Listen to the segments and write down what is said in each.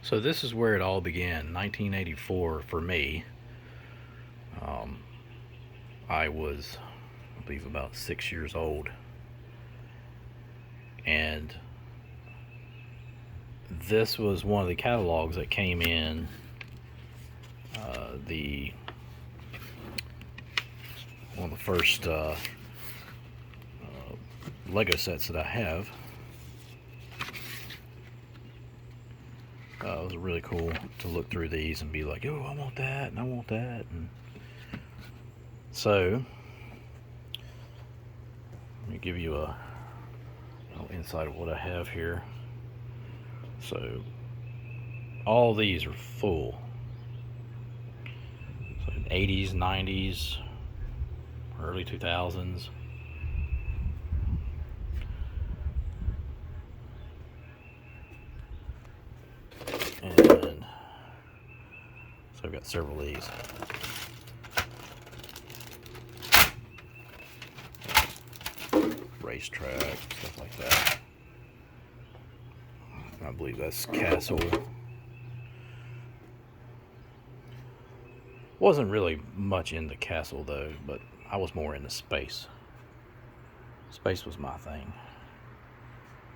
So this is where it all began, 1984 for me. Um, I was, I believe, about 6 years old, and this was one of the catalogs that came in the one of the first Lego sets that I have. It was really cool to look through these and be like, "Oh, I want that, and I want that." And so, let me give you a little insight of what I have here. So, all these are full. So, 80s, 90s, early 2000s. And so I've got several of these. Racetrack, stuff like that. I believe that's Castle. Wasn't really much into Castle though, but I was more into space. Space was my thing.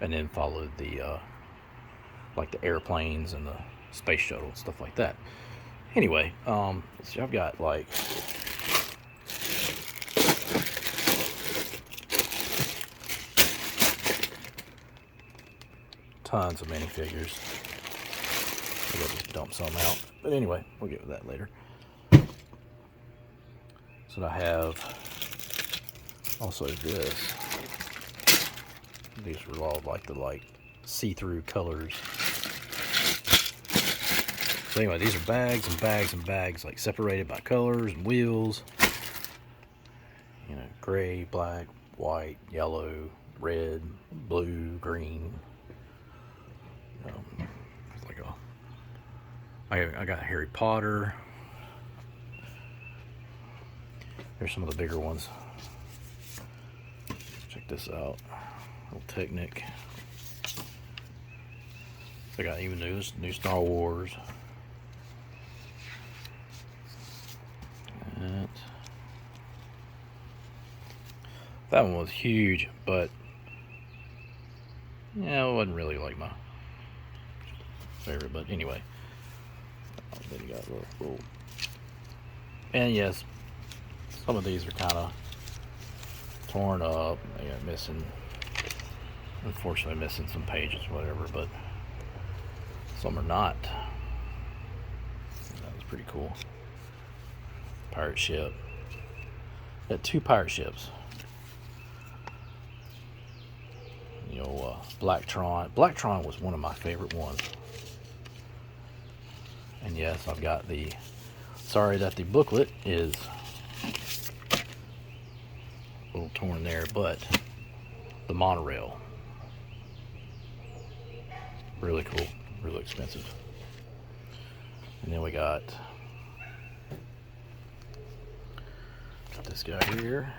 And then followed the like the airplanes and the space shuttle and stuff like that. Anyway, let's see, I've got like tons of minifigures. Maybe I'll just dump some out. But anyway, we'll get to that later. So I have also this. These are all like the see-through colors. So anyway, these are bags and bags and bags, like separated by colors and wheels. You know, gray, black, white, yellow, red, blue, green. It's like I got Harry Potter. Here's some of the bigger ones. Check this out. Little Technic. So I got even new Star Wars. That one was huge, but yeah, it wasn't really like my favorite. But anyway, then you got little, and yes, some of these are kind of torn up. They got missing, unfortunately, missing some pages, whatever. But some are not. That was pretty cool. Pirate ship. Got two pirate ships. You know, Blacktron. Blacktron was one of my favorite ones. And yes, I've got the. Sorry that the booklet is a little torn there, but the monorail. Really cool, really expensive. And then we got this guy here.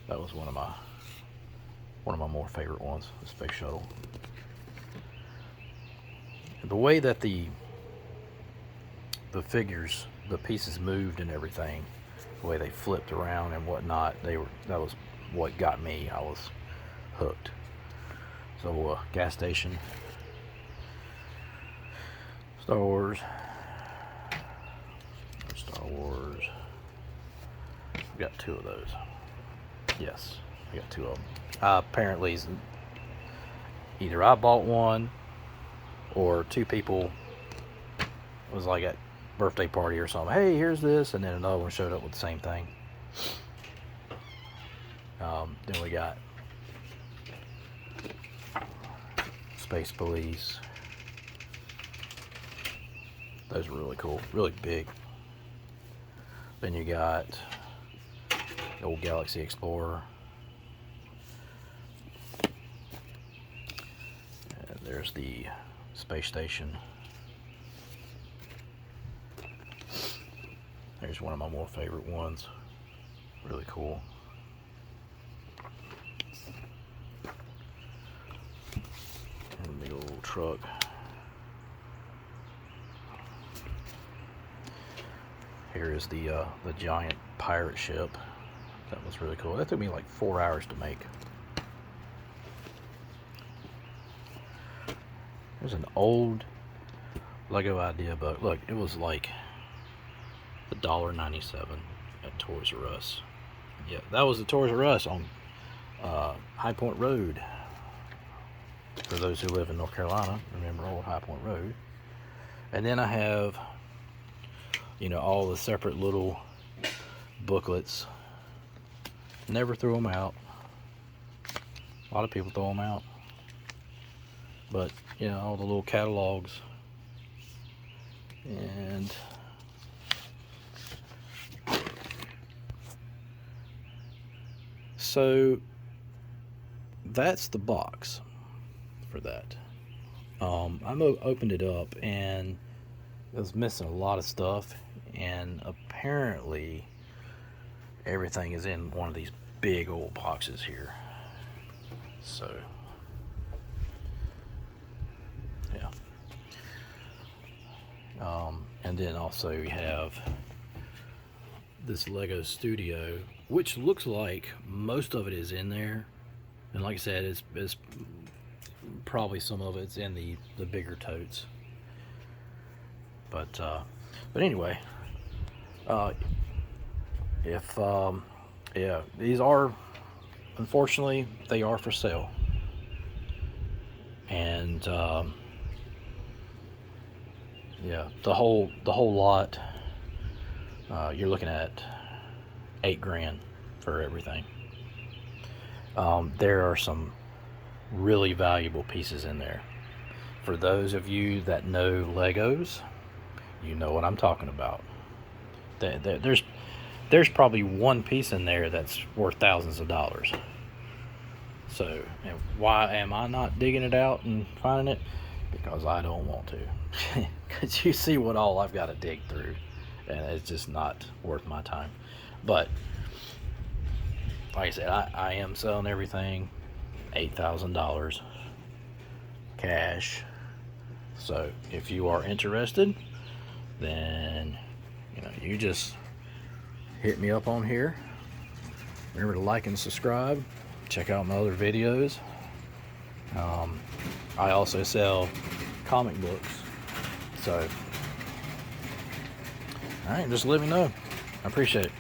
That was one of my more favorite ones, the space shuttle. And the way that the figures, the pieces moved and everything, the way they flipped around and whatnot, that was what got me. I was hooked. So gas station, Star Wars. I've got two of those. Yes, I got two of them. Apparently, either I bought one or two people, it was like at birthday party or something. Hey, here's this, and then another one showed up with the same thing. Then we got Space Police. Those are really cool, really big. Then you got the old Galaxy Explorer. And there's the space station. There's one of my more favorite ones. Really cool. truck. Here is the giant pirate ship. That was really cool. That took me like 4 hours to make. There's an old Lego Idea book. Look, it was like $1.97 at Toys R Us. Yeah, that was the Toys R Us on High Point Road. For those who live in North Carolina, remember old High Point Road. And then I have, you know, all the separate little booklets. Never threw them out. A lot of people throw them out. But, you know, all the little catalogs. And so that's the box for that. I opened it up and it was missing a lot of stuff, and apparently everything is in one of these big old boxes here. So yeah. And then also we have this Lego Studio, which looks like most of it is in there, and like I said, it's probably some of it's in the bigger totes. But anyway, yeah, these are, unfortunately, they are for sale. And yeah, the whole lot, you're looking at $8 grand for everything. There are some really valuable pieces in there. For those of you that know Legos, you know what I'm talking about. There's probably one piece in there that's worth thousands of dollars. So, and why am I not digging it out and finding it? Because I don't want to. Because you see what all I've got to dig through, and it's just not worth my time. But like I said, I am selling everything $8,000 cash. So if you are interested, then you know, you just hit me up on here. Remember to like and subscribe. Check out my other videos. I also sell comic books. So, alright, just let me know. I appreciate it.